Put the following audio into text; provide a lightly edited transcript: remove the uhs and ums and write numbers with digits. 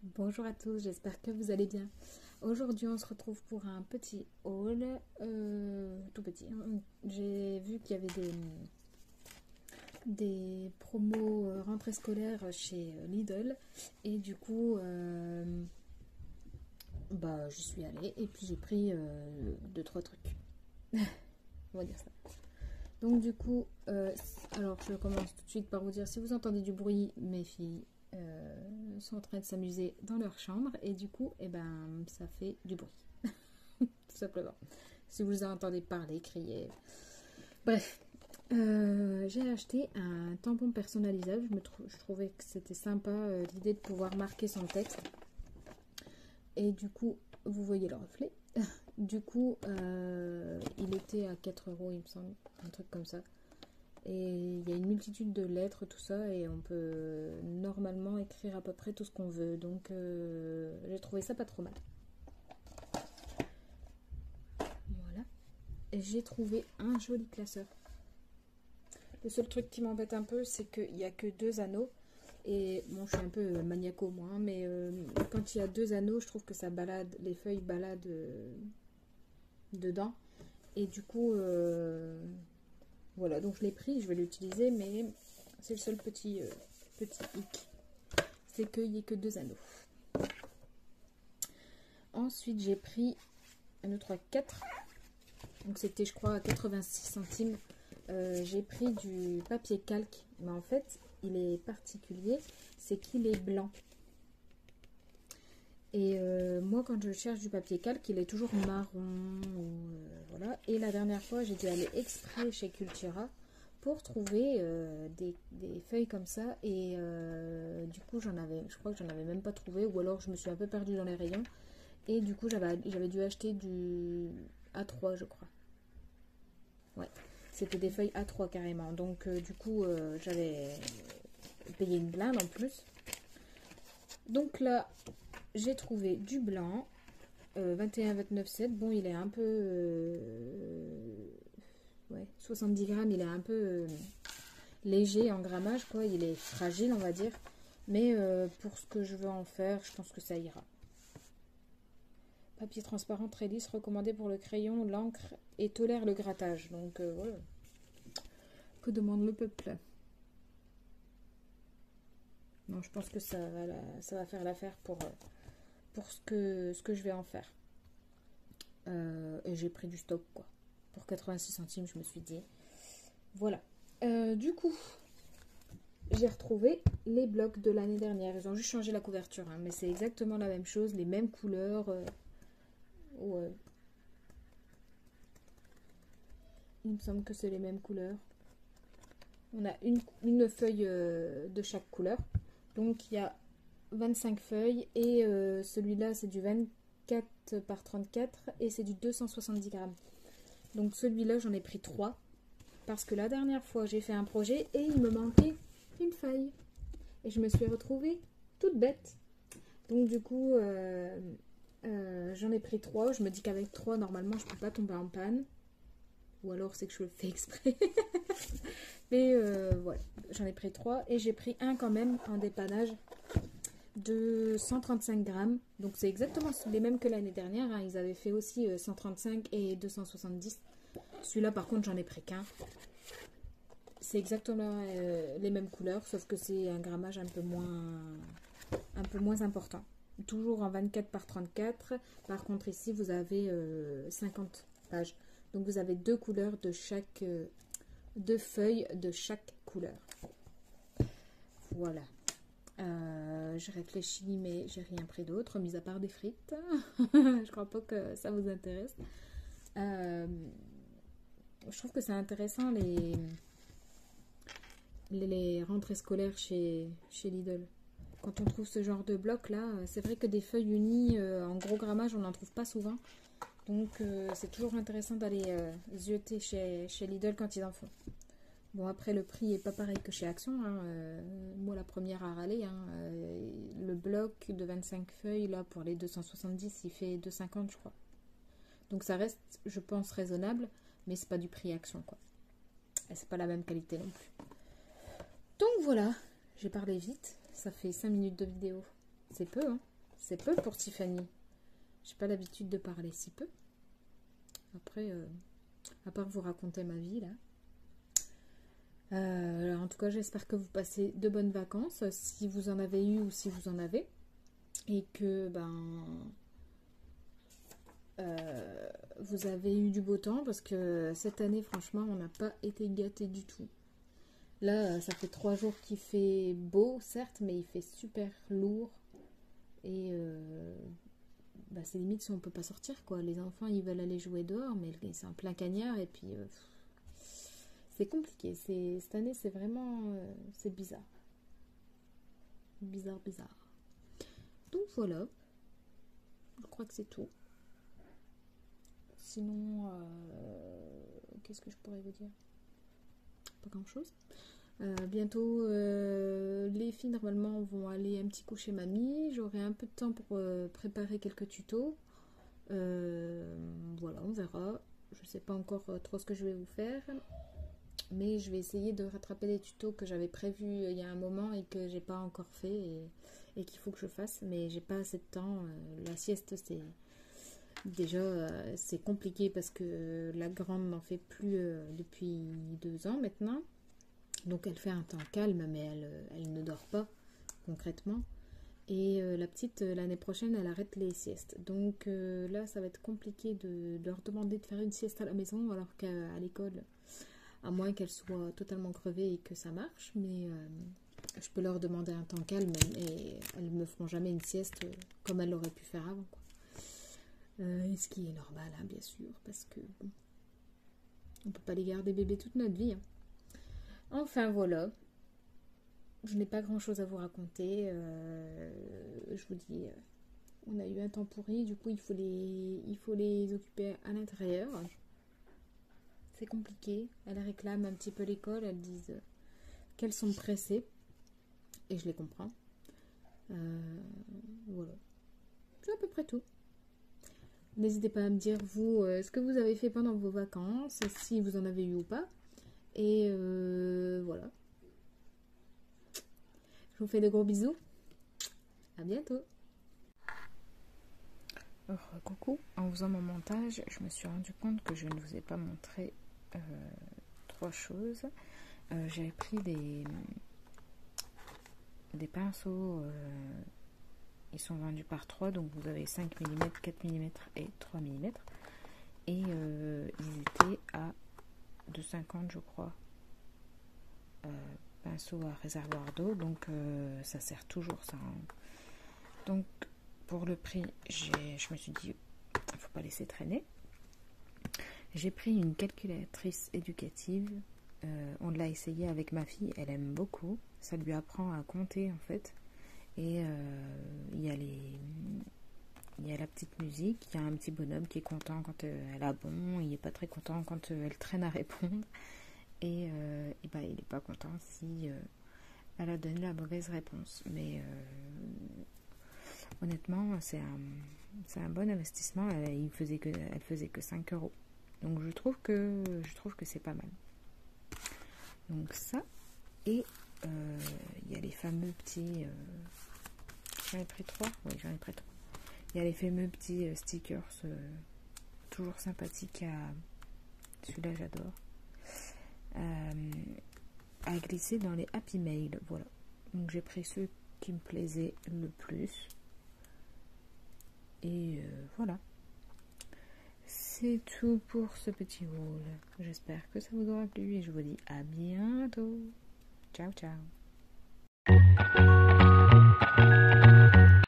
Bonjour à tous, j'espère que vous allez bien. Aujourd'hui on se retrouve pour un petit haul, tout petit. J'ai vu qu'il y avait des promos rentrée scolaire chez Lidl et du coup je suis allée et puis j'ai pris 2-3 trucs. On va dire ça. Donc du coup, alors je commence tout de suite par vous dire, si vous entendez du bruit, mes filles sont en train de s'amuser dans leur chambre et du coup, ça fait du bruit, tout simplement. Si vous les entendez parler, crier. Bref, j'ai acheté un tampon personnalisable. Je trouvais que c'était sympa l'idée de pouvoir marquer son texte. Et du coup, vous voyez le reflet. Du coup, il était à 4 € il me semble, un truc comme ça. Et il y a une multitude de lettres, tout ça, et on peut normalement écrire à peu près tout ce qu'on veut. Donc j'ai trouvé ça pas trop mal. Voilà. Et j'ai trouvé un joli classeur. Le seul truc qui m'embête un peu, c'est qu'il n'y a que 2 anneaux. Et bon, je suis un peu maniaco moi, hein, mais quand il y a 2 anneaux, je trouve que ça balade, les feuilles baladent dedans. Et du coup, voilà, donc je l'ai pris, je vais l'utiliser, mais c'est le seul petit hic. C'est qu'il n'y ait que 2 anneaux. Ensuite, j'ai pris 1, 2, 3, 4. Donc c'était, je crois, à 86 centimes. J'ai pris du papier calque, mais en fait, il est particulier, c'est qu'il est blanc. Et moi, quand je cherche du papier calque, il est toujours marron. Voilà. Et la dernière fois, j'ai dû aller exprès chez Cultura pour trouver des feuilles comme ça. Et du coup, je crois que j'en avais même pas trouvé. Ou alors, je me suis un peu perdue dans les rayons. Et du coup, j'avais dû acheter du A3, je crois. Ouais. C'était des feuilles A3 carrément. Donc, du coup, j'avais payé une blinde en plus. Donc là, j'ai trouvé du blanc, 21,29,7. Bon, il est un peu... ouais, 70 grammes, il est un peu léger en grammage, quoi. Il est fragile, on va dire. Mais pour ce que je veux en faire, je pense que ça ira. Papier transparent très lisse, recommandé pour le crayon, l'encre et tolère le grattage. Donc, voilà. Que demande le peuple? Non, je pense que ça va faire l'affaire pour ce que je vais en faire. Et j'ai pris du stock, quoi. Pour 86 centimes, je me suis dit. Voilà. Du coup, j'ai retrouvé les blocs de l'année dernière. Ils ont juste changé la couverture, hein, mais c'est exactement la même chose, les mêmes couleurs. Ouais. Il me semble que c'est les mêmes couleurs. On a une feuille de chaque couleur. Donc il y a 25 feuilles et celui-là c'est du 24 par 34 et c'est du 270 grammes. Donc celui-là j'en ai pris 3 parce que la dernière fois j'ai fait un projet et il me manquait une feuille. Et je me suis retrouvée toute bête. Donc du coup j'en ai pris 3. Je me dis qu'avec 3 normalement je ne peux pas tomber en panne. Ou alors c'est que je le fais exprès. Mais voilà, j'en ai pris 3 et j'ai pris un quand même en dépannage de 135 grammes. Donc c'est exactement les mêmes que l'année dernière, hein. Ils avaient fait aussi 135 et 270. Celui-là par contre j'en ai pris qu'un. C'est exactement les mêmes couleurs, sauf que c'est un grammage un peu moins important. Toujours en 24 par 34. Par contre ici vous avez 50 pages. Donc vous avez 2 couleurs de chaque... 2 feuilles de chaque couleur. Voilà. Je réfléchis, mais j'ai rien pris d'autre, mis à part des frites. Je crois pas que ça vous intéresse. Je trouve que c'est intéressant les rentrées scolaires chez Lidl. Quand on trouve ce genre de bloc là, c'est vrai que des feuilles unies en gros grammage, on n'en trouve pas souvent. Donc c'est toujours intéressant d'aller zioter chez Lidl quand ils en font. Bon, après le prix est pas pareil que chez Action, hein. Moi la première à râler, hein. Le bloc de 25 feuilles là pour les 270 il fait 2,50 je crois. Donc ça reste, je pense, raisonnable, mais c'est pas du prix Action, quoi. Et c'est pas la même qualité non plus. Donc voilà, j'ai parlé vite, ça fait 5 minutes de vidéo. C'est peu, hein. C'est peu pour Tiffany. J'ai pas l'habitude de parler si peu. Après, à part vous raconter ma vie, là. Alors, en tout cas, j'espère que vous passez de bonnes vacances, si vous en avez eu ou si vous en avez. Et que, vous avez eu du beau temps, parce que cette année, franchement, on n'a pas été gâtés du tout. Là, ça fait 3 jours qu'il fait beau, certes, mais il fait super lourd. Et c'est limite si on peut pas sortir, quoi. Les enfants, ils veulent aller jouer dehors, mais c'est en plein cagnard, et puis c'est compliqué. Cette année, c'est vraiment... c'est bizarre. Bizarre. Donc voilà. Je crois que c'est tout. Sinon, qu'est-ce que je pourrais vous dire? Pas grand-chose. Bientôt, les filles, normalement, vont aller un petit coup chez mamie. J'aurai un peu de temps pour préparer quelques tutos. Voilà, on verra. Je sais pas encore trop ce que je vais vous faire. Mais je vais essayer de rattraper les tutos que j'avais prévus il y a un moment et que j'ai pas encore fait et qu'il faut que je fasse. Mais j'ai pas assez de temps. La sieste, c'est... Déjà, c'est compliqué parce que la grande n'en fait plus depuis 2 ans maintenant. Donc elle fait un temps calme, mais elle ne dort pas concrètement. Et la petite, l'année prochaine, elle arrête les siestes. Donc là, ça va être compliqué de leur demander de faire une sieste à la maison, alors qu'à l'école, à moins qu'elle soit totalement crevée et que ça marche. Mais je peux leur demander un temps calme et elles ne me feront jamais une sieste comme elles l'auraient pu faire avant, quoi. Et ce qui est normal, hein, bien sûr, parce que bon, on peut pas les garder bébés toute notre vie, hein. Enfin voilà, je n'ai pas grand chose à vous raconter. Je vous dis, on a eu un temps pourri, du coup il faut les occuper à l'intérieur. C'est compliqué. Elles réclament un petit peu l'école, elles disent qu'elles sont pressées et je les comprends. Voilà, c'est à peu près tout. N'hésitez pas à me dire vous ce que vous avez fait pendant vos vacances, si vous en avez eu ou pas. Et voilà. Je vous fais de gros bisous. À bientôt. Coucou. En faisant mon montage, je me suis rendu compte que je ne vous ai pas montré 3 choses. J'avais pris des pinceaux. Ils sont vendus par 3, donc vous avez 5 mm, 4 mm et 3 mm. Et ils étaient à 2,50 je crois. Pinceau à réservoir d'eau, donc ça sert toujours ça, hein. Donc pour le prix, je me suis dit, il faut pas laisser traîner. J'ai pris une calculatrice éducative. On l'a essayé avec ma fille, elle aime beaucoup. Ça lui apprend à compter en fait. Et il y a la petite musique, il y a un petit bonhomme qui est content quand elle a bon, il n'est pas très content quand elle traîne à répondre. Et il n'est pas content si elle a donné la mauvaise réponse. Mais honnêtement, c'est un bon investissement. Elle faisait que 5 €. Donc je trouve que c'est pas mal. Donc ça, et il y a les fameux petits... j'en ai pris 3. Oui, j'en ai pris 3. Il y a les fameux petits stickers toujours sympathiques celui-là, j'adore. À glisser dans les Happy Mail. Voilà. Donc j'ai pris ceux qui me plaisaient le plus. Et voilà. C'est tout pour ce petit haul. J'espère que ça vous aura plu et je vous dis à bientôt. Ciao, ciao.